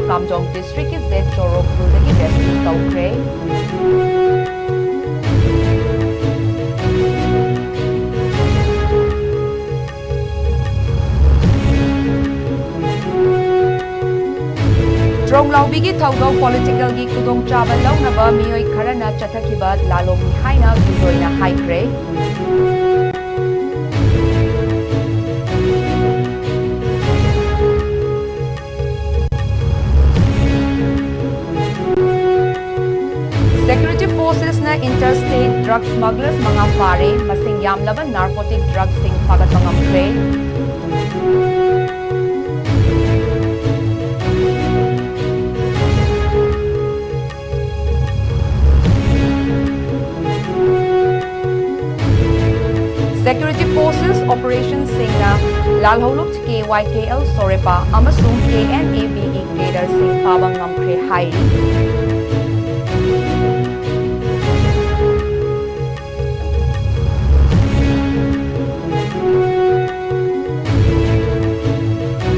Kamjong District ki Z Chorok Khulda ki rescue tawkre. Ronglaubi ki thaudok political gi kudong chaba launaba miyoi kharana chathakiba lalom ni haina bizoina haikre. Security forces na interstate drug smugglers mga pare masing yamlaba narcotic drugs sing pagat mangamkre. Security Forces Operation Singna Lalholuk KYKL Sorepa amasung KNAB gi Kader Singh Pabang ngamkre hairi.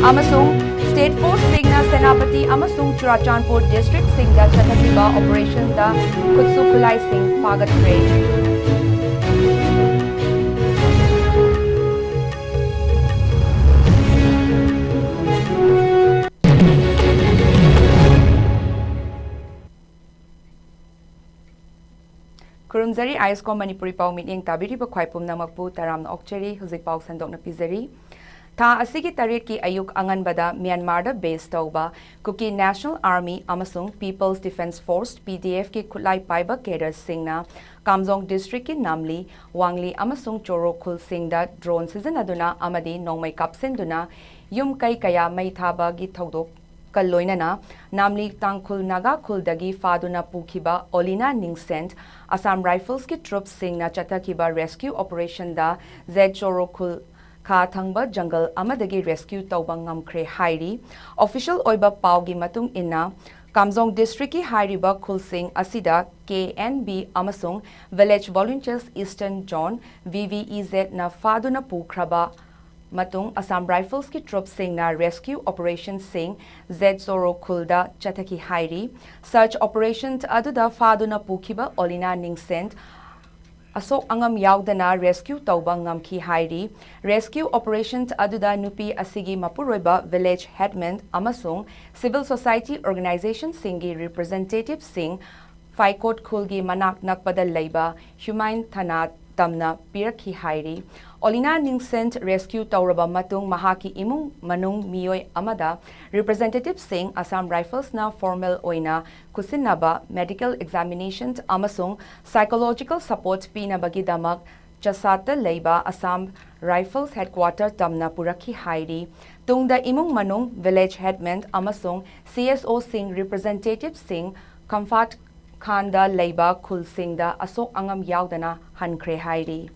Amasung State Force Singna Senapati amasung Churachandpur District Singda Chathakiba Operation da Kutsu Kulai Singh Pagat Kre. Kurumzari ISCOM Manipuri Pau Meeting Tabiri Bakwaipum Namakpu Taram Okcheri Huzik Pau Sandok na Pizari Tha asigi tarit ki ayuk angan bada Myanmar da base tauba Kuki National Army amasung People's Defence Force PDF ki Kulai Paiba Cadres Singna Kamjong District ki Namli Wangli amasung Choro Khul Singh da drone season aduna amadi nongmai kapsenduna yum kai kaya mai thaba gi thodok Kaloinana, namely Tangkul Naga Kuldagi Faduna Pukiba, Olina Ningsent, Assam Rifles ki troops sing na Chatakiba rescue operation da Z Choro Kul Ka Thangba Jungle Amadagi rescue Taubang Ngamkre Hairi, official Oiba Paugi Matung Inna, Kamjong District ki Hairiba Kul Singh Asida, KNB Amasung, Village Volunteers Eastern John, VVEZ na Faduna Pukraba, Matung Assam Rifles ki troops sing na rescue operation sing Z Zoro Kulda Chataki Hairi search operations aduda Faduna Pukiba Olina Ningsent Asok angam yaudana rescue tauba ngamki Hairi rescue operations aduda Nupi Asigi Mapuroiba village headman amasung civil society organization singi representative sing Faikot Kulgi Manak Nakpada Leiba Human Thana Tamna Piraki Hairi Olina Ningsent rescue Tauraba Matung Mahaki Imung Manung Miyoi Amada Representative Singh Assam Rifles na formal oina Kusinaba medical examinations amasung psychological support pinabagi damak Chasata Leiba Assam Rifles headquarter Tamna Puraki Hairi Tungda Imung Manung village headman amasung CSO Singh Representative Singh Comfort Khanda Leiba Kul Singh da Asok Angam Yaudana Hankre Hairi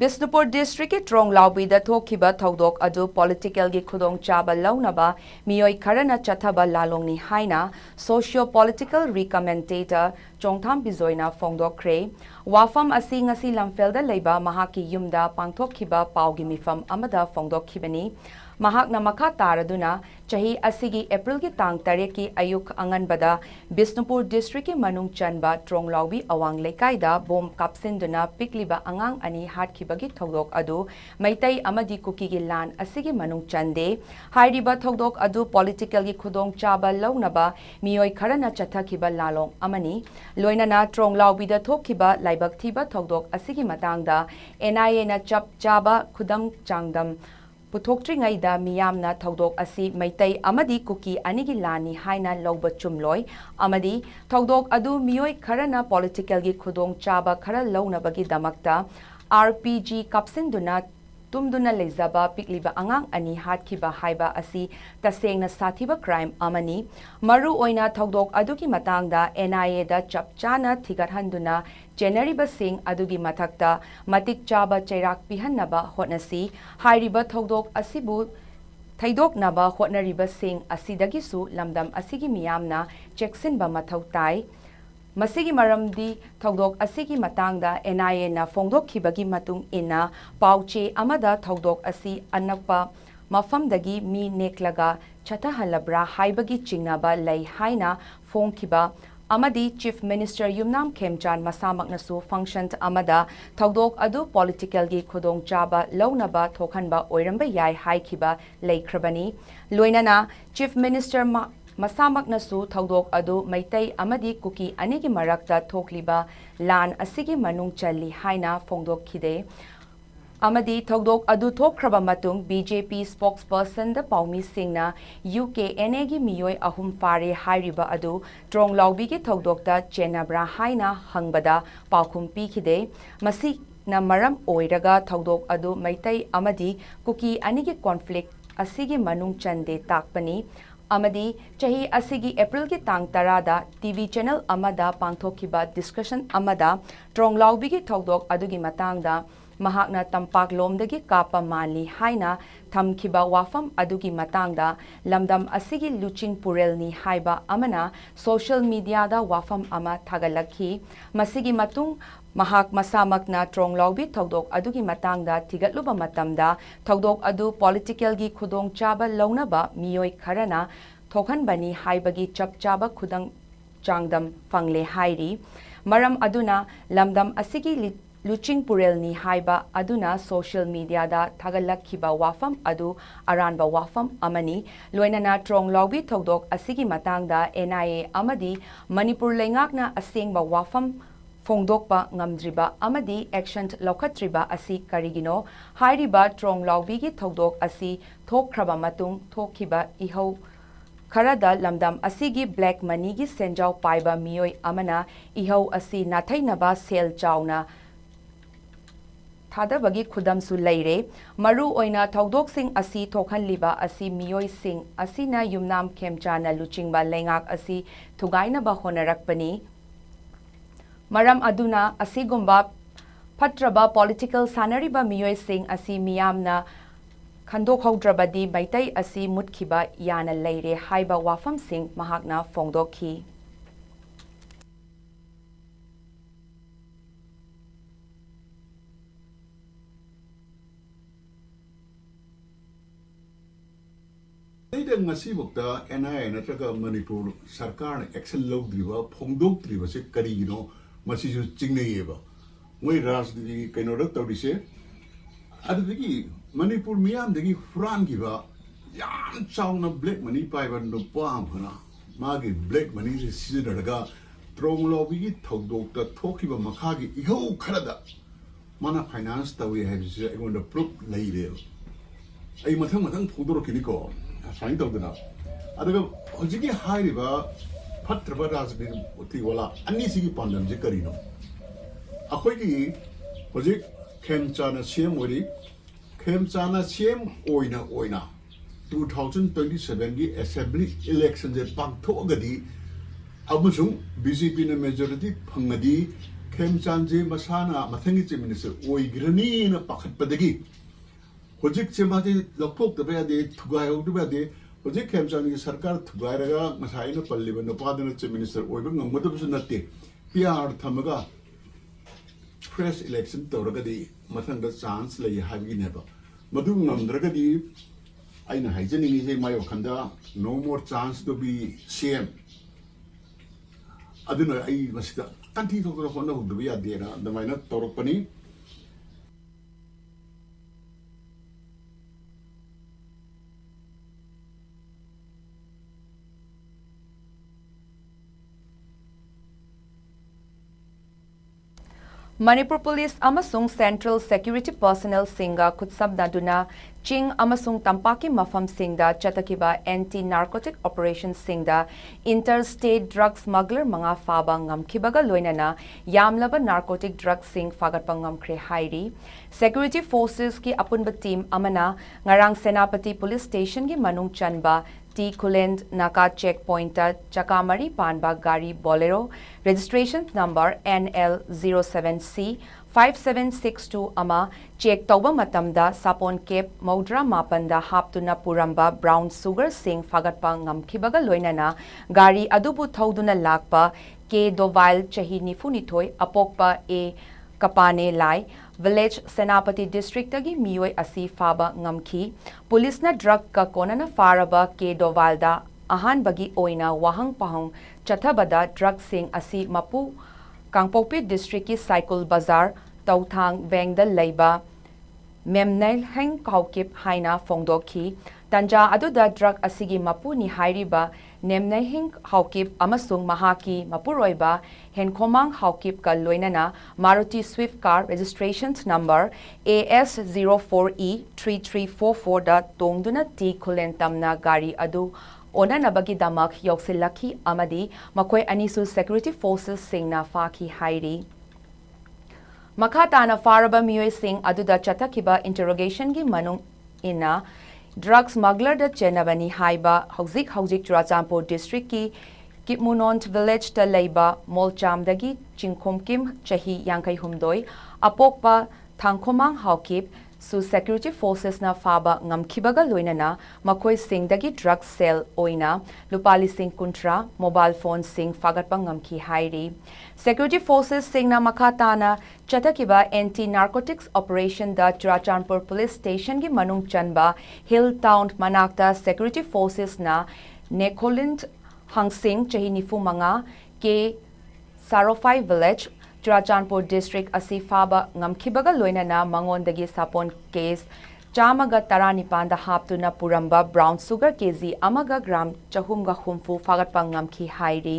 Bisnupur District ki Trong Laubi da Thokiba Thaudok adu political gi khudong chaba launaba miyoi kharana chathaba lalongni haina socio-political recommentator Chongtham Bizoina Fongdokre Wafam asi ngasi lamfelda leiba mahaki yumda pangthokhiba paugi mifam amada Fongdokhibani Mahakna makha taraduna chahi asigi April ki tang taret ki ayuk anganbada Bisnupur District ki manung chanba Tronglaubi awang lekaida bom kapsinduna pikliba angang ani hatkibagi thodok adu maitai amadi kuki gi lan asigi manung chande hairiba thodok adu political gi khudong chaba launaba miyoi kharana chathakiba lalong amani loinana Tronglaubi da thokhiba laibak thiba thodok asigi matangda NIA na chap chaba khudam changdam Puthoktringaida miyamna thodok asi maitai amadi kuki anigi lani haina lawba chumloi amadi thodok adu miyoi kharana political gi khudong chaba khara launabagi damakta RPG kapsinduna tumduna lezaba pikliba angang ani hatkhiba haiba asi tasengna sathiba crime amani maru oina thodok adugi matangda NIA da chapchana thigathanduna January Singh adugi mathakta matik chaba chairak pihannaba hotnasi hairiba thodok asibu ꯊꯩꯗꯣꯛꯅꯕ ꯍꯣꯠꯅꯔꯤꯕꯁꯤꯡ ꯑꯁꯤꯗꯒꯤꯁꯨ ꯂꯝꯗꯝ ꯑꯁꯤꯒꯤ ꯃꯤꯌꯥꯝꯅ ꯆꯦꯛꯁꯤꯟꯕ ꯃꯊꯧ ꯇꯥꯏ ꯃꯁꯤꯒꯤ ꯃꯔꯝꯗꯤ ꯊꯧꯗꯣꯛ ꯑꯁꯤꯒꯤ ꯃꯇꯥꯡꯗ NIA ꯐꯣꯡꯗꯣꯛꯈꯤꯕꯒꯤ ꯃꯇꯨꯡ ꯏꯟꯅ ꯄꯥꯎꯆꯦ ꯑꯃꯗ ꯊꯧꯗꯣꯛ ꯑꯁꯤ ꯑꯅꯛꯄ ꯃꯐꯝꯗꯒꯤ ꯃꯤ ꯅꯦꯛꯂꯒ ꯆꯠꯊꯍꯜꯂꯕ꯭ꯔꯥ ꯍꯥꯏꯕꯒꯤ ꯆꯤꯡꯅꯕ ꯂꯩ ꯍꯥꯏꯅ ꯐꯣꯡꯈꯤꯕ amadi Chief Minister Yumnam Khemchan masamaknasu function amada thaudok adu political gi khudong chaba launaba thokhanba oiramba yai haikhiba leikrabani loinana Chief Minister masamaknasu thaudok adu maitai amadi kuki anigi marakta thokliba lan asigi manung challi haina phongdok khide amadi thaudok adu thokraba matung BJP spokesperson da Paumi Singna UKNA gi miyoi ahum fare hairiba adu trong lawbi gi thaudok da chenabra haina hangbada paukhum pikhide masi na maram oiraga thaudok adu maitai amadi kuki anigi conflict asigi manung chande takpani amadi chahi asigi April ki tang tarada TV channel amada pangthokiba discussion amada trong lawbi gi thaudok adu gi matangda mahakna tampak lomdagi kapa mali haina thamkhiba wafam adugi matangda lamdam asigi luching purelni haiba amana social media da wafam ama thagalakhi masigi matung mahak masamakna tronglawbi thaudok adugi matangda thigatluba matamda thaudok adu political gi khudong chaba launaba miyoi kharana thokhanbani haibagi chapchaba khudang changdam fangle hairi maram aduna lamdam asigi Luching Purelni haiba aduna social media da thagalakhiba wafam adu aranba wafam amani loinana trong lawbi thodok asigi matangda NIA amadi Manipur lengakna asengba wafam phongdokpa ngamdriba amadi action lokhatriba asi karigino hairiba trong lawbi gi thodok asi thokhraba matung thokhiba ihau Karada lamdam asigi black money gi senjaw paiba miyoi amana ihau asi nathainaba sel chawna Thadabagi khudamsu leire maru oina thaudok sing asi thokhanliba asi miyoi sing asina Yumnam Khemchana luchingba lengak asi thugaina ba honarakpani maram aduna asigumba phatraba political sanariba miyoi sing asi miyamna khandok haudrabadi maitai asi mutkhiba yana leire haiba wafam sing mahakna phongdokhi ngasi bukta NIA natraga Manipur sarkar action logdriba phongdokdriba se karigino masisu chingneyeba moi rajdi kaino rak tawdise adigi Manipur miyam degi furan giba yam chawna black money paiban no pam hana magi black money se sidaraga trong lobby gi thodokta thokiba makhagi iho kharada mana finance tawi habise igonda proof leire ai mathang phudorokini ko Sign tawdana adaga hojigi hairiba phatraba rajbir uti wala anni sigi pandam je karino akhoigi hojik khemchana cm ori khemchana cm oina 2027 gi assembly election je pangthogadi amusung BJP na majority phangadi khemchan je masana mathangi chief minister oigrani na pakhatpadagi Hojik cemati lokpok tapi ada tugai itu ada hojik kemcani sarkar tugai raga masai na palli benda pada na chief minister oi bang ngamut tu nanti PR thamaga fresh election tu raga di matang da chance lagi habi neba madu ngamdraga di aina hijeni ni je mayo khanda no more chance to be CM aduna ai masida kanti to ko honna hudu ya de na da maina torok pani Manipur Police amasung Central Security Personnel singa kutsabnaduna Ching amasung Tampaki mafam singda chatakiba anti-narcotic operation singda interstate drug smuggler mga faba ngamkibaga loinana yamlaba narcotic drug sing fagatpangam kre hairi security forces ki apunba team amana ngarang Senapati Police Station ki manung chanba T Kulend Naka checkpoint Chakamari Panba Gari Bolero registration number NL07C 5762 ama check tauba matamda sapon kep maudra mapanda haptuna puramba brown sugar sing fagatpa ngamkhibaga loinana gari adubu thauduna lakpa ke dovail chahi nifunithoi apokpa e kapane lai village senapati district tagi mioi asi faba ngamki police na drug ka konana faraba ke dovalda ahan bagi oina wahang pahong chathabada drug sing asi mapu Kangpokpi district ki cycle bazaar tauthang vengda leiba memnail heng kaukip haina fongdokhi tanja aduda drug asigi mapu ni hairiba nemnai heng haukip amasung mahaki mapuroiba henkomang haukip ka loinana Maruti Swift car registration number AS04E3344 da tongduna ti kulentamna gari adu onanabagi damak yoksilaki amadi makoi anisu security forces singna faki hairi makhatana faraba mioi sing aduda chatakiba interrogation gi manung ina drug smuggler da chenabani haiba hauzik Churachandpur district ki Kipmunont village ta leiba molchamdagi chingkhomkim chahi yankai humdoi apokpa thangkhomang haukip su security forces na faba ngamkhibaga loinana makoi singdagi drug sale oina lupali sing kuntra mobile phone sing fagatpa ngamkhi hairi security forces singna makhatana chatakiba anti-narcotics operation da Churachandpur police station gi manung chanba hill town manakta security forces na Nekholint hangsing chahi nifu manga ke Sarofai village Churachandpur district asi faba ngamkhibaga loinana mangondagi sapon case chamaga taranipanda haptuna puramba brown sugar kg amaga gram chahumga humfu fagatpa ngamkhi hairi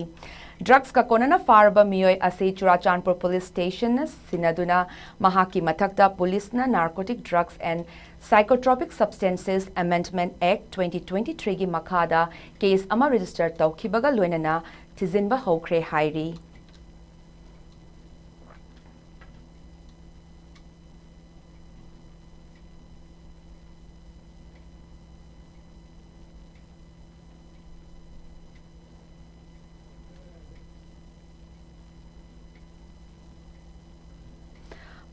drugs ka konana farba mioi asi Churachandpur police station na sinaduna mahaki mathakta police na narcotic drugs and psychotropic substances amendment act 2023 gi makhada case ama register tawkhibaga loinana thizinba hokre hairi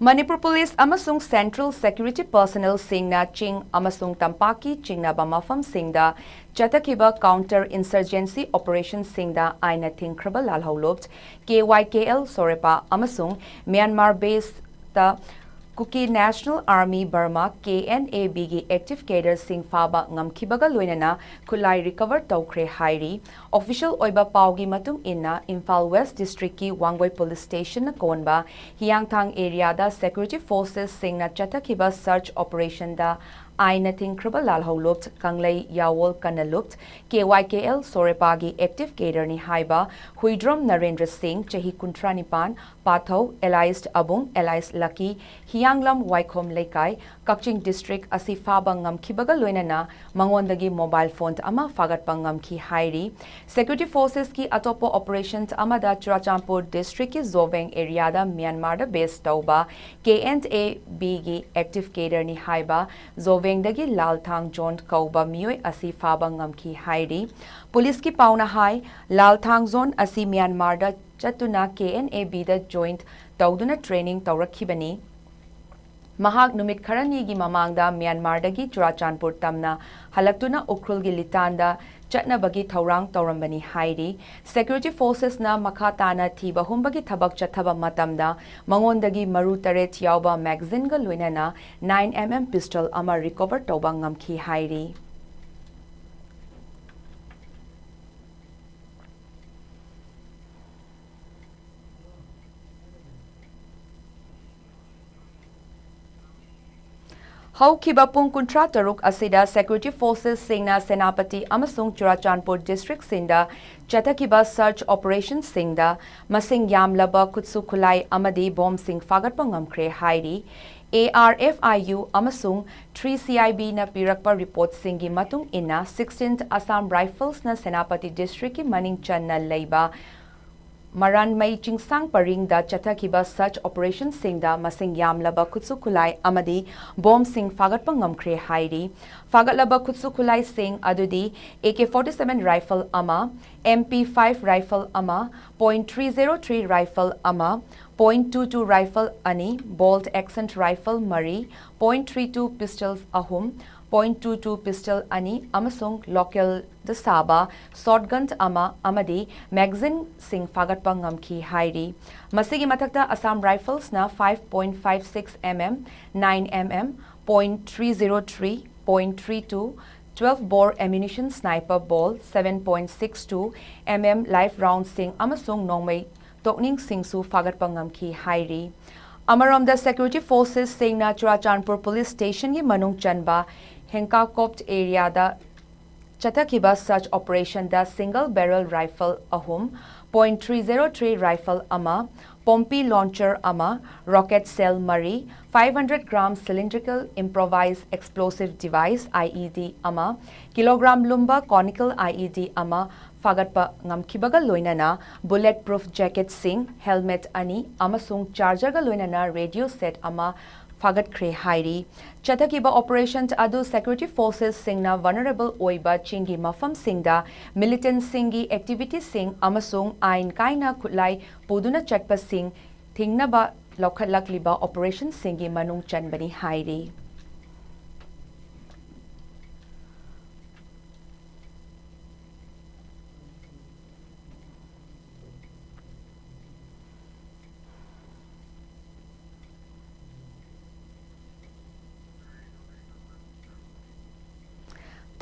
Manipur Police amasung Central Security Personnel singna ching amasung tampaki chingna bamafam singda chatakiba counter insurgency operation singda aina thingkraba lalhaulopt KYKL Sorepa amasung Myanmar based ta Kuki National Army Burma KNAB gi active cadre sing faba ngamkhibaga loinana kulai recover tawkhre hairi official oiba paugi matung inna Imphal West district ki Wangwai police station na konba Hiangthang area da security forces sing na chatakhiba search operation da aina thingkraba lalhaulopt kanglei yawol kanalupt KYKL Sorepa gi active cadre ni haiba Huidrom Narendra Singh chahi kuntranipan Pathau Elized Abung Elized Lucky Hianglam Waikhom Lekai Kakching district asi faba ngamkhibaga loinana mangondagi mobile phone ama fagatpa ngamkhi hairi security forces ki atopo operations amada Churachandpur district ki Zoveng area da Myanmar da base tauba KNAB gi active cadre ni haiba Zoveng dagi Lalthang zone kauba mioi asi faba ngamkhi hairi police ki pauna hai Lalthang zone asi Myanmar da chatuna KNAB da joint tauduna training tawrakhibani Mahak numit kharani gi mamangda Myanmar dagi Churachandpur tamna halaktuna ukrul gi litanda chatna bagi thaurang taurambani hairi security forces na makhatana thiba humbagi thabak chathaba matamda mangondagi maru taret yawba magazine ga loinana 9mm pistol ama recover tawba ngamkhi hairi Haukiba pung kuntra taruk asida security forces singna senapati amasung Churachandpur district sinda chatakiba search operation singda masing yamlaba kutsu khulai amadi bomb sing fagatpa ngamkre hairi ARFIU amasung 3CIB na pirakpa report singi matung ina 16th Assam Rifles na senapati district ki maning chan na leiba Maran Mai Chingsang Paring da Chathakiba such operation Singda Masing Yamlaba Kutsu Kulai Amadi Bomb Sing Fagatpa Ngamkre Hairi Fagatlaba Kutsu Kulai Sing Adudi AK-47 rifle Ama MP5 rifle Ama .303 rifle Ama .22 rifle Ani bolt accent rifle Mari .32 pistols Ahum .22 pistol Ani Amasung local the Saba shotgun Ama Amadi magazine Sing Fagatpa Ngamki Hairi Masigi Matakta Assam rifles na 5.56 mm 9 mm .303 .32 12 bore ammunition sniper ball 7.62 mm live round Sing Amasung Nongmei Tokning Singsu Fagatpa Ngamki Hairi Amaram the security forces Sing na Churachandpur police station gi Manung Chanba Henka Kopt area da Chathakiba such operation da single barrel rifle Ahum .303 rifle Ama Pompi launcher Ama rocket cell Mari 500 gram cylindrical improvised explosive device IED Ama kilogram lumba conical IED Ama Fagatpa Ngamkibaga Loinana bulletproof jacket Sing helmet Ani Amasung charger ga Loinana radio set Ama Fagat Kre Hairi Chathakiba operations adu security forces Singna vulnerable oiba chingi mafam Singda militant Singi activity Sing Amasung Ain Kaina Kutlai Puduna Chatpa Sing Thingnaba Lokhatlakliba operation Singi Manung Chanbani Hairi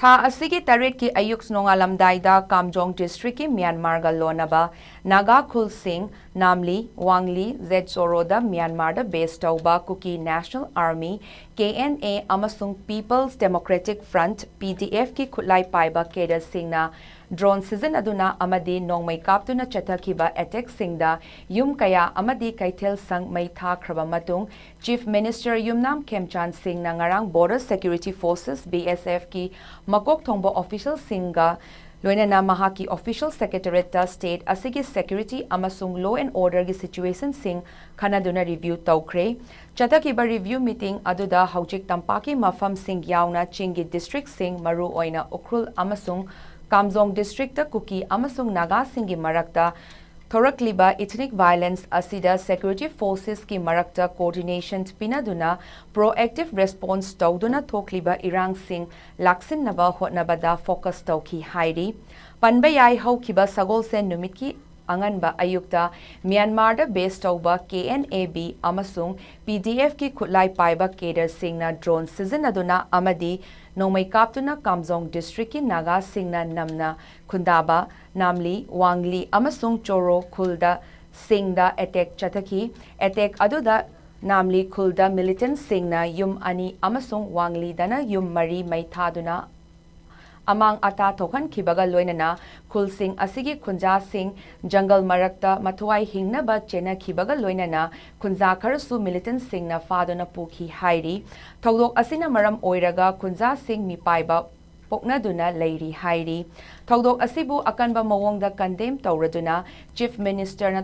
Tha asigi tarit ki ayuk snongalamdai da Kamjong district ki Myanmar ga lonaba Naga Khul Singh Namli Wangli Zetsoro da Myanmar da based tauba Kuki National Army KNA amasung People's Democratic Front PDF ki khutlai paiba Keda Singna drone season aduna amadi nongmai kaptuna Chathakiba attack Singda yum kaya amadi kaithel sang mai thakraba matung Chief Minister Yumnam Khemchan Singh na ngarang Border Security Forces BSF ki makok thongbo official Singha Loinana Mahaki Official Secretariat ta State asigi security amasung law and order gi situation Singh Khanaduna review tawkre Chathakiba review meeting aduda haujik tampaki mafam Singh yauna Chingi district Singh maru oina Ukrul amasung Kamjong district ta Kuki amasung Naga Singh gi marakta Thorakliba ethnic violence asida security forces ki marakta coordination pinaduna proactive response tawduna thokliba irang Singh laksin naba hotnabada focus tawki hairi panbayai haukiba sagol sen numit ki anganba ayukta Myanmar da based tawba KNAB amasung PDF ki khutlai paiba Keder Singh na drone season aduna amadi Nongmai kaptuna Kamjong district ki Naga Singh na namna Khundaba Namli Wangli amasung Choro Khulda Singda attack Chathaki attack aduda Namli Khulda militant Singh na yum ani amasung Wangli dana yum mari mai thaduna amang ata thokan khibaga loinana Khul Singh asigi Khunja Singh jungle marakta mathuai hingnaba chena khibaga loinana Khunja kharasu militant Singh na faduna pukhi hairi thodok asina maram oiraga Khunja Singh mipaiba poknaduna leiri hairi thodok asibu akanba mawongda condemn tawraduna Chief Minister na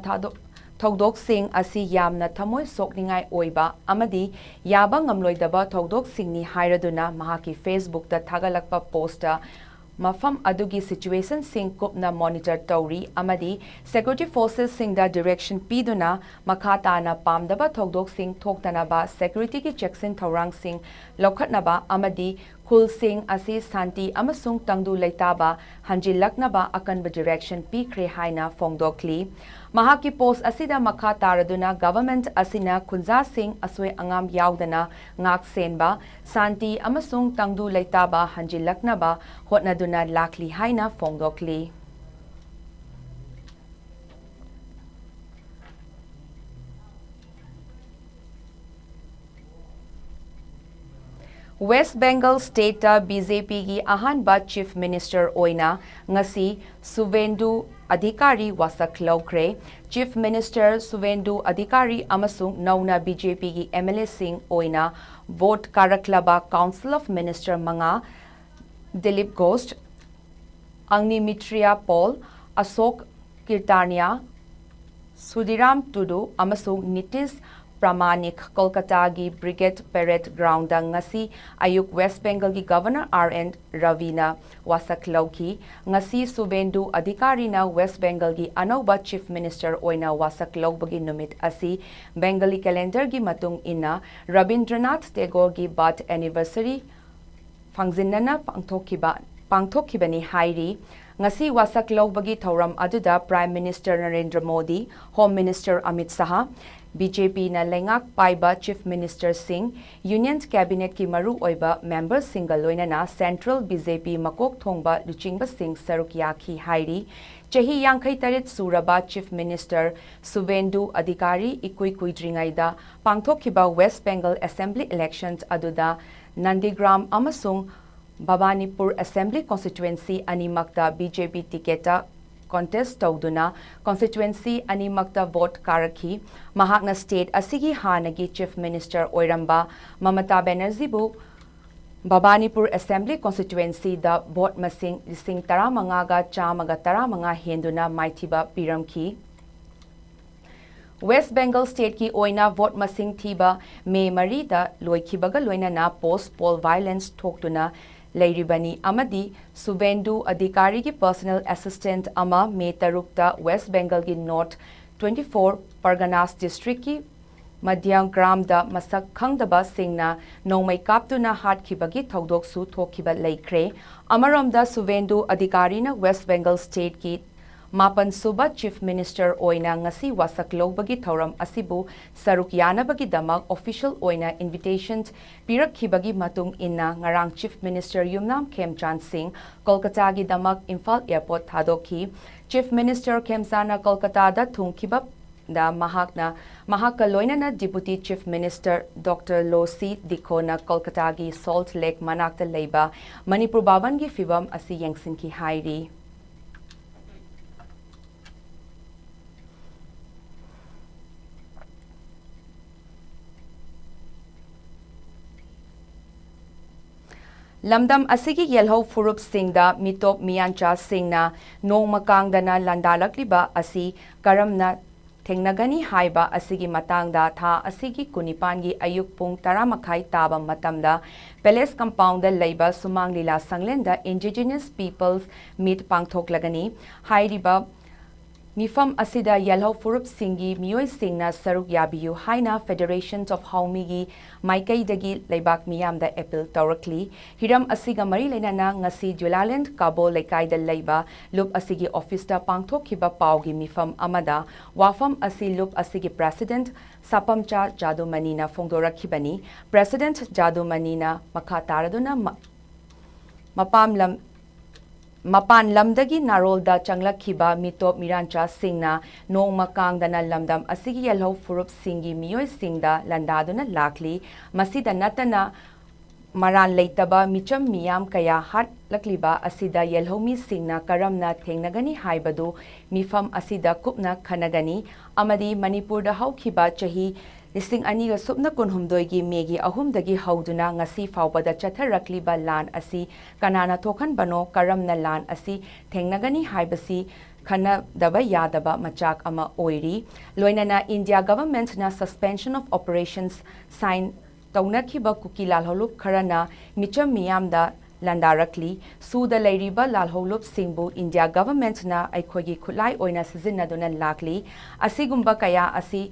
Thodok Singh asi yamna thamoi sokningai oiba amadi yaba ngamloidaba Thodok Singh ni hairaduna mahaki Facebook ta thagalakpa posta mafam adugi situation Singh kupna monitor tawri amadi security forces Singh da direction piduna makhata na pamdaba Thodok Singh thoktanaba security ki checksin thorang Singh lokhatnaba amadi Khul Singh asi santi amasung tangdu leitaba hanjilaknaba akanba direction pikre haina fongdokli Mahaki post asida makha taraduna government asina Khunja Singh aswe angam yaudana ngak senba santi amasung tangdu leitaba hanjilaknaba hotnaduna lakli haina fongdokli West Bengal State BJP gi ahanba Chief Minister oina ngasi Suvendu Adhikari wasak laukre Chief Minister Suvendu Adhikari amasung nauna BJP gi MLA Singh oina vote karaklaba Council of Minister manga Dilip Ghosh Agni Mitria Paul Asok Kirtania Sudiram Tudu amasung Nitish Pramanik Kolkatagi Brigade Parade Ground ngasi ayuk West Bengal gi Governor R.N. Ravina wasaklauki ngasi Suvendu Adhikari na West Bengal gi anauba Chief Minister oina wasaklaubagi numit asi Bengali calendar gi matung ina Rabindranath Tagore gi birth anniversary Fangzinnana pangthokibani hairi ngasi wasaklaubagi thauram aduda Prime Minister Narendra Modi, Home Minister Amit Shah, BJP na lengak paiba Chief Minister Singh, Union Cabinet ki maru oiba members single loinana Central BJP makok thongba luchingba Singh Sarukyaki hairi chahi yankai tarit suraba Chief Minister Suvendu Adhikari ikui kuidringaida pangthokiba West Bengal Assembly elections aduda Nandigram amasung Bhabanipur Assembly constituency animakta BJP ticketa contest tawduna constituency animakta vote karakhi mahakna state asigi hanagi Chief Minister oiramba Mamata Banerjee bu Bhabanipur Assembly constituency da vote masing lising taramangaga chamaga taramanga henduna maithiba piramki West Bengal State ki oina vote masing thiba May Marida loikibaga loinana post poll violence thokduna Lairibani Amadi Suvendu Adhikari ki personal assistant ama May Tarukta West Bengal ki North 24 Parganas district ki Madhyang Gram da masak khangdaba singna nongmai kaptuna hat khibagi thodok su thokhiba leikre amarom da Suvendu Adhikari na West Bengal State ki Mapan Suba Chief Minister oina ngasi wasaklobagi thauram asibu saruk yanabagi damak official oina invitations pirakhibagi matung inna ngarang Chief Minister Yumnam Khemchan Singh Kolkata gi damak Imphal Airport thadokhi Chief Minister Khemsana Kolkata da thungkhiba da mahaka loinana Deputy Chief Minister Dr. Losi Dikona Kolkata gi Salt Lake manakta leiba Manipur Baban gi fibam asi yengsin ki hairi Lamdam asigi yelho furup singda mitop miyancha singna nongmakangdana landalakliba asi karamna thengnagani haiba asigi matangda tha asigi kunipangi ayuk pung taramakhai taba matamda Palace Compound leiba Sumang Lila Sanglenda Indigenous Peoples Meet pangthoklagani hairiba Mifam asida yelho furup singi miyoi singna saruk yabiyu haina Federations of Haumigi Maikai dagi leibak miyamda appeal taurakli hiram asiga mari lenana ngasi Julaland Kabo Lekai da leiba lup asigi office da pangthokhiba paugi mifam amada wafam asi lup asigi President Sapamcha Jadumani na phongdorakhibani President Jadumani na makha taraduna Mapan lamdagi narolda changlakhiba mitop mirancha singna nongmakangdana lamdam asigi yelho furup singi miyoi singda landaduna lakli masida natana maran leitaba micham miyam kaya hat lakliba asida yelhomi singna karamna thengnagani haibadu mifam asida kupna khanagani amadi Manipur da haukhiba chahi Listing aniga subna kunhumdoigi megi ahumdagi hauduna ngasi faubada chatharakliba lan asi kanana thokan bano karamna lan asi thengnagani haibasi khana daba yadaba machak ama oiri loinana India government na suspension of operations sign taunakhiba kuki lalholup kharana micham miyamda landarakli suda leiriba lalholup singbu India government na aikhogi khulai oina sizinaduna lakli asigumba kaya asi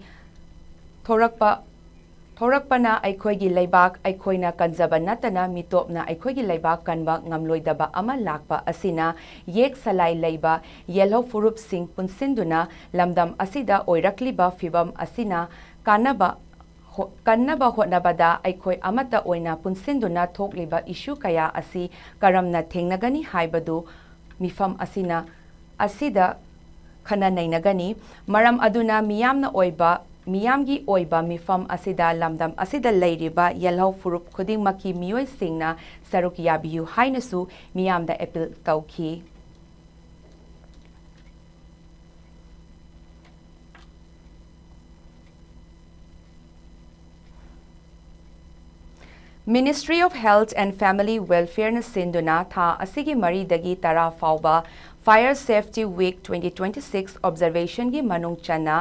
Thorakpana aikhoigi leibak aikhoina kanjaba natana mitopna aikhoigi leibak kanba ngamloidaba ama lakpa asina yek salai leiba yellow furup sing punsinduna lamdam asida oirakliba fibam asina kannaba hotnabada aikhoi amata oina punsinduna thokliba issue kaya asi karamna thengnagani haibadu mifam asida khana nainagani maram aduna miyamgi oiba mifam asida lamdam asida leiriba yellow furup khuding maki miyoi singna saruk yabiyu hainasu miyamda appeal tauki Ministry of Health and Family Welfare na sinduna tha asigi mari dagi tara fauba Fire Safety Week 2026 observation gi manung chana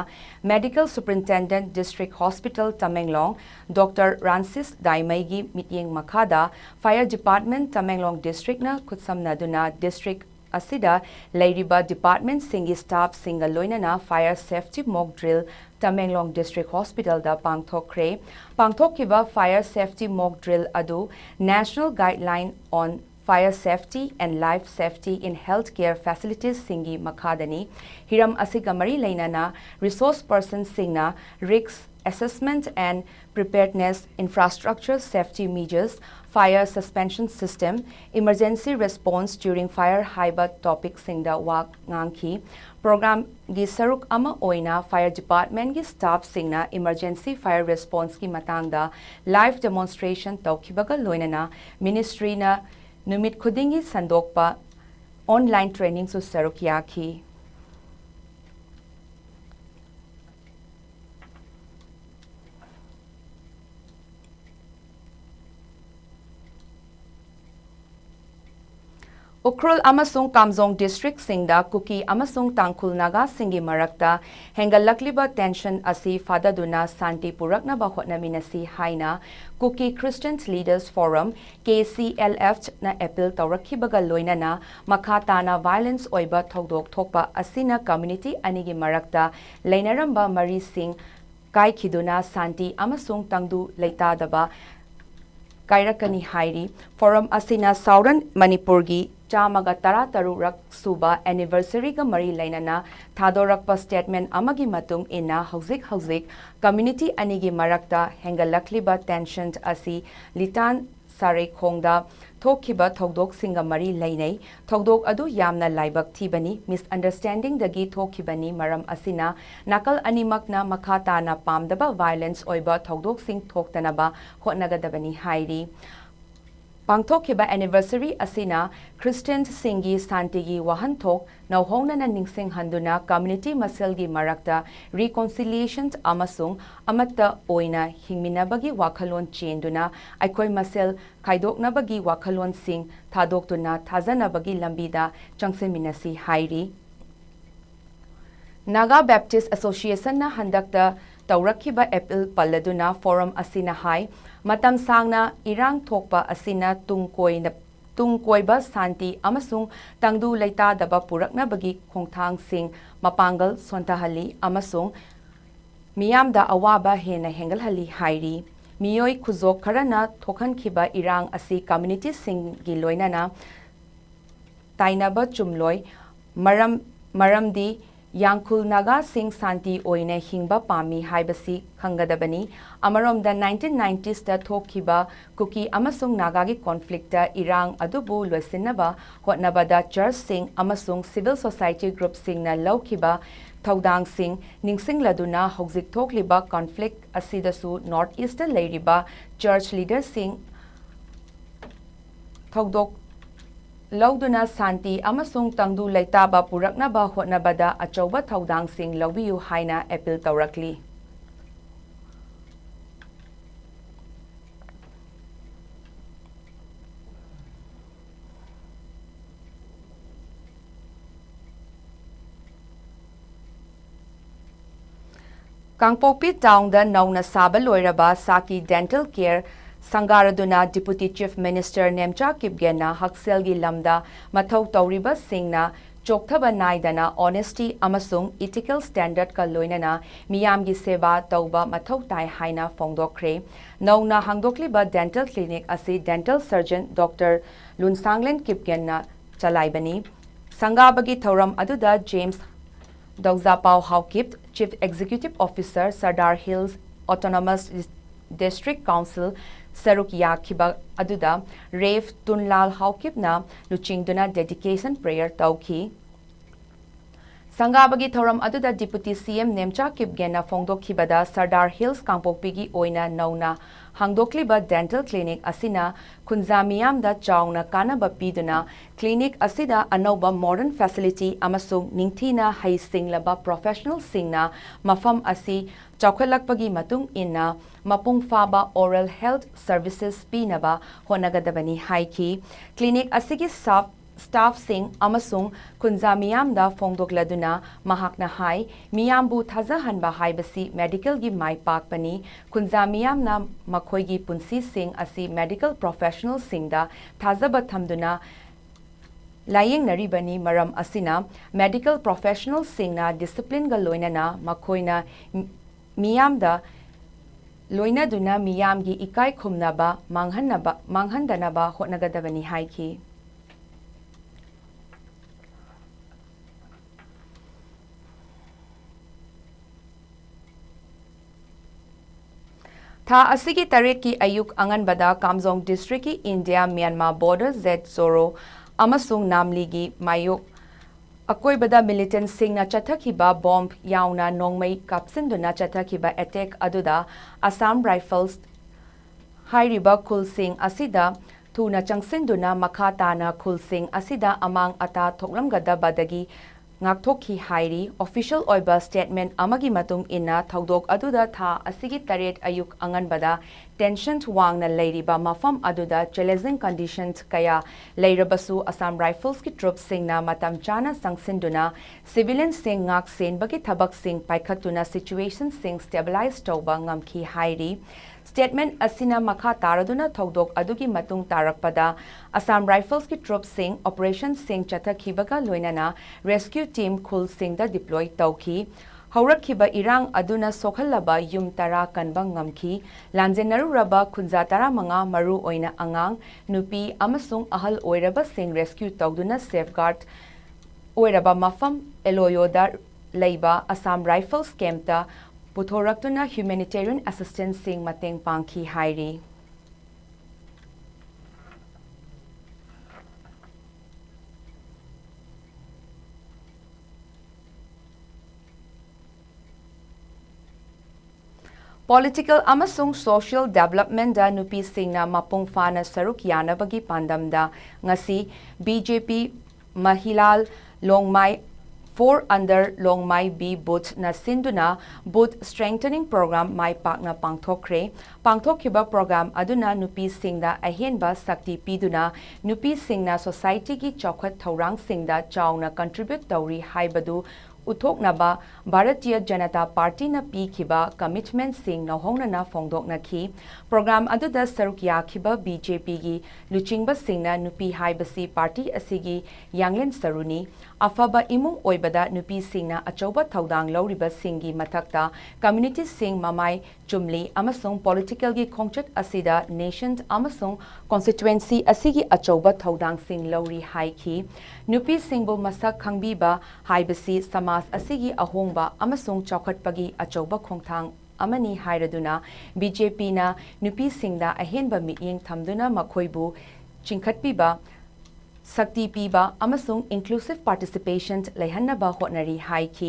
Medical Superintendent District Hospital Tamenglong Dr. Rancis Daimai gi mityeng makada Fire Department Tamenglong District na kutsamnaduna district asida leiriba department singi staff singa loinana fire safety mock drill Tamenglong District Hospital da pangthokkiba fire safety mock drill adu National Guideline on Fire Safety and Life Safety in Healthcare Facilities singi makadani hiram asiga mari leinana resource person singna risk assessment and preparedness infrastructure safety measures fire suspension system emergency response during fire haiba topic singda wa ngangki program gi saruk ama oina fire department gi staff singna emergency fire response ki matangda live demonstration tawkibaga loinana ministry na numit khudingi sandokpa online training su saruk yaki Ukrul amasung Kamjong district singda Kuki amasung Tangkhul Naga singi marakta hengalakliba tension asi fadaduna santi purakna ba hotnaminasi haina Kuki Christian Leaders Forum KCLF na appeal tawrakhibaga loinana makata na violence oiba thodok thokpa asina community anigi marakta leinaramba mari sing kai khiduna santi amasung tangdu leitadaba kairakani hairi forum asina Southern Manipurgi Chamaga tara tarurak suba anniversary ga mari lainana thadorakpa statement amagi matung ina hauzik community anigi marakta hengalakliba tension asi litan sare khongda thokhiba thodok singa mari lainai thodok adu yamna laibak thibani misunderstanding dagi thokhibani maram asina nakal animakna makhata na pamdaba violence oiba thodok sing thoktanaba hotnagadabani hairi Pangthokkiba anniversary asina Christian Singi Santigi Wahanthok nauhongna na ningsing handuna community maselgi marakta reconciliation amasung amatta oina hingminabagi wakhalon chenduna aikoi masel khaidoknabagi wakhalon sing thadoktuna thajanabagi lambida changseminasi hairi Naga Baptist Association na handakta tawrakhiba appeal palladuna forum asina hai matam sangna irang thokpa asina tungkoiba santi amasung tangdu leita daba purakna bagi khongthang sing mapangal sontahali amasung miyamda awaba hena hengalhali hairi miyoi khuzok kharana thokhankhiba irang asi community sing gi loinana tainaba chumloi maramdi Yangkul Naga Singh Santi oine hingba pami haibasi khangadabani amaromda 1990s ta thokhiba Kuki amasung Naga gi conflict ta irang adubu loisinaba hotnabada church sing amasung civil society group sing na laukhiba thaudang sing ningsing laduna hojik thokliba conflict asidasu north east leiriba church leader sing thodok Lauduna Santi amasung tangdu leitaba puraknaba hotnabada achauba thaudang sing lawbiu haina appeal tawrakli Kangpokpi town da nauna saba loiraba Saki Dental Care Sangaraduna Deputy Chief Minister Nemcha Kipgena Hakselgi Lamda Mathau Tauriba Singna Chokthaba Naidana Honesty Amasung Ethical Standard ka loinana Miyamgi Seva Tauba Mathau Tai Haina Fongdokre Nauna Hangdokliba Dental Clinic asi Dental Surgeon Dr. Lunsanglen Kipgena Chalaibani Sangabagi Thauram Aduda James Dauzapau Haukip Chief Executive Officer Sardar Hills Autonomous District Council Saruk Yakiba Aduda Rev Tunlal Haukipna Luchingduna dedication prayer tauki Sangabagi thoram aduda Deputy CM Nemcha Kipgena Fongdokhibada Sardar Hills Kangpokpigi oina nauna hangdokliba dental clinic asina Kunzamiyamda chauna kanaba piduna clinic asida anoba modern facility amasung ningthina hai singlaba professional singna mafam asi chawkhalakpagi matung inna mapung faba oral health services pinaba honagadabani haiki clinic asigi staff sing amasung Kunzamiyamda Fongdokladuna Mahakna Hai Miyambu Thazahanba Haibasi medical gi mai pakpani Kunzamiyamna Makhoigi Punsi Singh asi medical professional singda Thazaba Thamduna Laying Naribani Maram Asina medical professional singna discipline ga loinana Makhoina Miyamda Loina Duna Miyamgi Ikai Khumnaba Manghandanaba Hotnagadavani Haiki Tha asigi tarit ki ayuk anganbada Kamjong district ki India Myanmar border Z Zoro amasung namli gi mayuk akoibada militant singna chathakiba bomb yauna nongmai kapsinduna chathakiba attack aduda Assam Rifles hairiba Kul Singh asida thuna changsinduna makhatana Kul Singh asida amang ata thoklamgada badagi ngakthokhi hairi official oiba statement amagi matung inna thodok aduda tha asigi taret ayuk anganbada tension wangna leiriba mafam aduda challenging conditions kaya leirabasu Assam Rifles ki troops singna matam chana sangsinduna civilian sing ngak sen bagi thabak sing paikhatuna situation sing stabilize toba ngamki hairi Statement asina makha taraduna thodok adugi matung tarakpada Assam Rifles ki troops sing Operation Singh Chathakhibaga loinana rescue team Kul Singh da deploy tauki Haurakhiba irang aduna sokhallaba yum tara kanbang ngamki lanjenaru raba khunja tara manga maru oina angang nupi amasung ahal oiraba sing rescue tawduna safeguard oiraba mafam eloyoda leiba Assam Rifles camp ta Puthoraktuna humanitarian assistance sing mateng pangki hairi. Political amasung social development da nupi singna mapung fana saruk yana bagi pandamda ngasi BJP Mahilal Longmai 4 under Longmai B Booth na Sinduna Booth Strengthening Program Mai Pakna Pangthokre Pangthokhiba program aduna nupi singda ahenba sakti piduna nupi singna society ki chokhat thorang singda chauna contribute tawri haibadu uthoknaba Bharatiya Janata Party na pikhiba commitment sing nahongna na fongdokna ki program aduda saruk yakhiba BJP gi luchingba singna nupi haibasi party asigi yanglen saruni afaba imung oibada nupi singna achoba thaudang loriba singi mathakta community sing mamai chumli amasung political gi khongchat asida nation amasung constituency asigi achoba thaudang sing lori haiki nupi singbo masak khangbiba haibasi samas asigi ahongba amasung chokhatpagi achoba khongthang amani hairaduna BJP na nupi singda ahenba mieng thamduna makhoibu chingkhatpiba Sakti piba amasung inclusive participation leihannaba hotnari haiki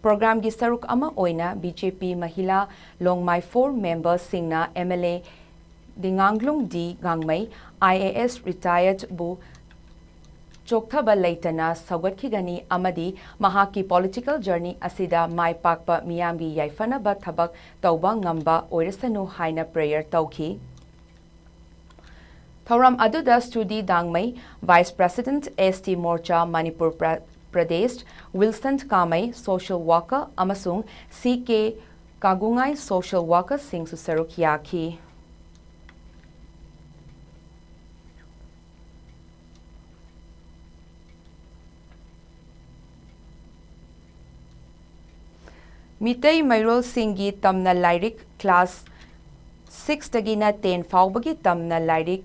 program gi saruk ama oina BJP Mahila Longmai 4 members singna MLA Dinganglung D Gangmai IAS retired bu Chokthaba leitana Sawatkigani Amadi Mahaki political journey asida mai pakpa miyamgi yaifanaba thabak tauba ngamba oirasanu haina prayer tauki Thoram aduda Studi Dangmai, Vice President ST Morcha Manipur Pradesh, Wilson Kamai, Social Worker, Amasung, CK Kagungai, Social Worker, Singh Susarukiaki. Mitay Mayrol Singhi Tamna Lyric Class 6 Tagina 10 Faubagi Tamna Lyric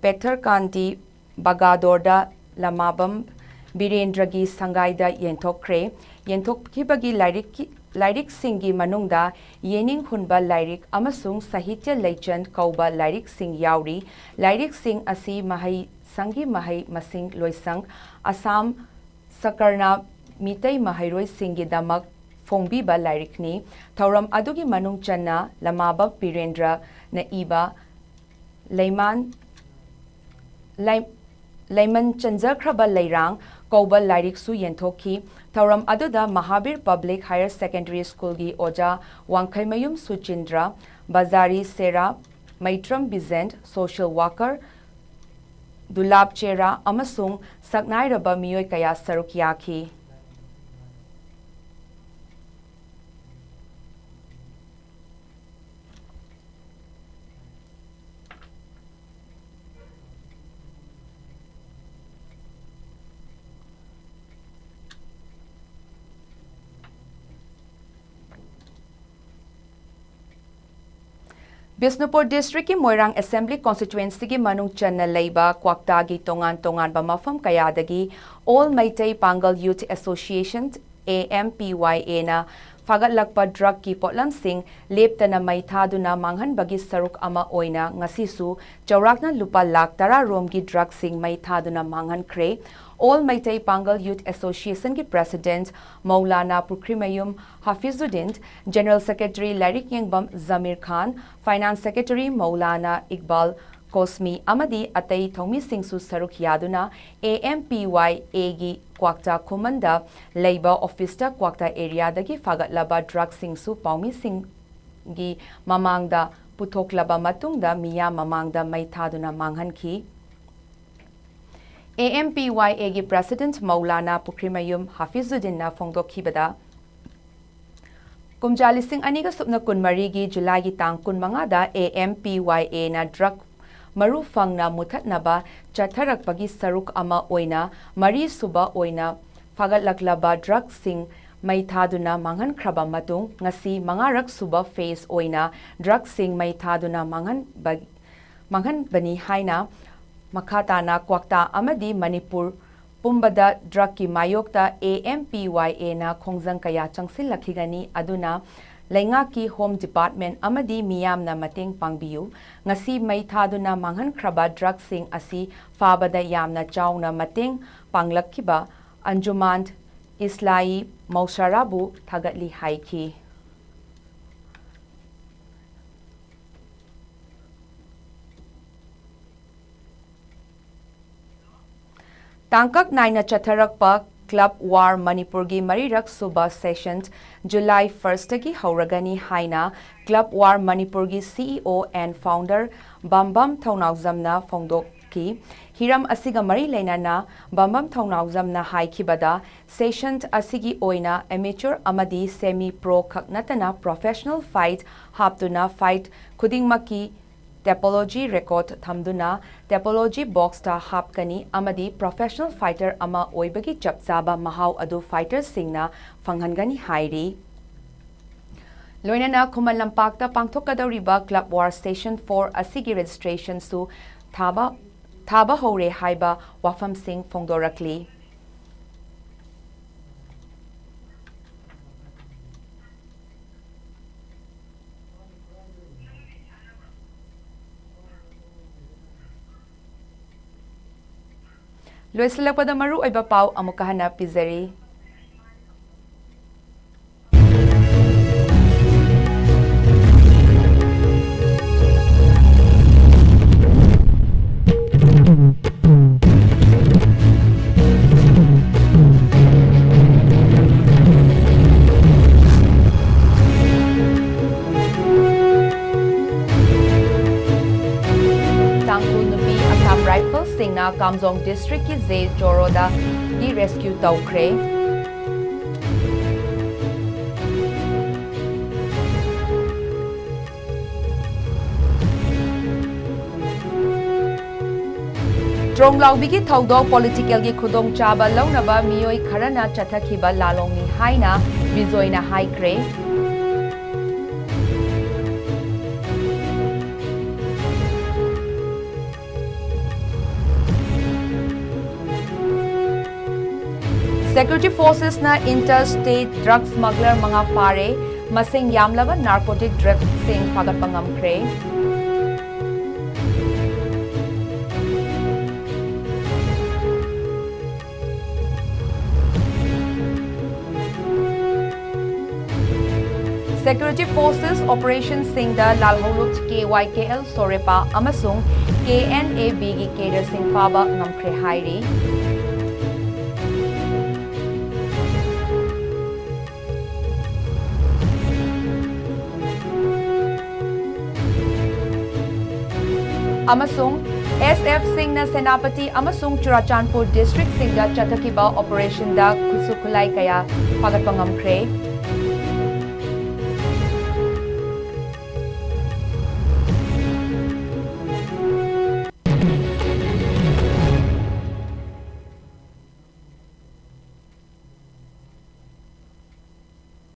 Peter Kanti Bagadorda Lamabam Birendragi Sangaida Yentokre Yentokhibagi Lyric Singi Manungda Yening Hunba Lyric Amasung Sahitya Legend Kauba Lyric Sing Yauri Lyric Sing Asi Mahai Sangi Mahai Masing Loisang Assam Sakarna Mitay Mahayroi Singi Damak Fongbiba Larikni, Tauram Adugi Manung Channa, Lamaba Pirendra, Naiba, Layman Chanjakraba Layrang, Koba Lariksu Yentoki, Tauram Aduda Mahabir Public Higher Secondary School Gi Oja, Wangkaimayum Suchindra, Bazari Sera, Maitram Bizent, Social Worker, Dulab Chera, Amasung, Saknairaba Miyoy Kaya Sarukyaki. Bisnupur District ki Moirang Assembly Constituency ki Manung Channa Leiba Kwakta gi tongan ba mafam kayadagi All Meitei Pangal Youth Association AMPYA na fagatlakpa drug ki potlam sing leptana may thaduna manghan bagi saruk ama oina ngasisu chawrakna lupa lakh tara rom gi drug sing may thaduna manghan kre All Meitei Pangal Youth Association ki President Maulana Pukrimayum Hafizuddin, General Secretary Larik Yengbam Zamir Khan, Finance Secretary Maulana Iqbal Kosmi Amadi Atay Thomi Singsu Saruk Yaduna AMPYA gi Kwakta Kumanda Labor Officer Kwakta Area dagi Fagatlaba Drug Singsu Paumi Sing gi Mamangda Putoklaba Matungda Miya Mamangda May Thaduna Manghan ki AMPYA gi President Maulana Pukrimayum Hafizuddin na Fongdokhibada Kumjali Singh Aniga Supna Kunmari gi July gi Tang Kunmangada AMPYA na drug Maru Fangna Muthatnaba Chatharak Pagi Saruk Ama Oina Mari Suba Oina Fagalaklaba Drug Sing May Thaduna Manghan Kraba Matung Ngasi Mangarak Suba Phase Oina Drug Sing May Thaduna Manghan Bani Haina Makatana Kwakta Amadi Manipur Pumbada Drug ki Mayokta AMPYA na Khongjang Kaya Changsil Lakhigani Aduna Laingaki Home Department Amadi Miyam na Mating Pangbiyu Ngasi May Thaduna Manghan Kraba Drug Sing Asi Fabada Yamna Chawna Mating Panglakkiba Anjumand Islai Mausarabu Thagatli Haiki Tangkak Naina Chatharakpa Club War Manipur gi Marirak Suba Sessions July 1st gi Hauragani Haina Club War Manipur gi CEO and founder Bambam Thaunauzamna Fongdokki Hiram Asiga Mari Leinana Bambam Thaunauzamna Haikibada Sessions Asigi Oina Amateur Amadi Semi Pro Kaknatana Professional Fight Haptuna Fight Kudingmaki Topology record thamduna Topology box ta hapkani amadi professional fighter ama oibagi chapsaba mahau adu fighter singna fanghangani hairi Loinana Khuman Lampakta pangthokadoriba Club War Station 4 asigi registration su thaba hore haiba wafam sing fongdorakli Loisalakpada maru oiba pau amukahana pizari Singna Kamjong District ki Zay Joroda di rescue taukre Tronglau bigi thaudok political gi khudong chaba launaba miyoi kharana chathakhiba lalongni haina bizoina haikre Security Forces na interstate drug smuggler mga pare masing yamlaba narcotic drug sing pagatpangamkre Security Forces Operation Singda Lalholup KYKL Sorepa amasung KNAB gi Kader Singh Faba ngamkre hairi. Amasung SF Singh na Senapati amasung Churachandpur District Singda Chatakiba Operation da Kusukulay kaya pagat pangamkre.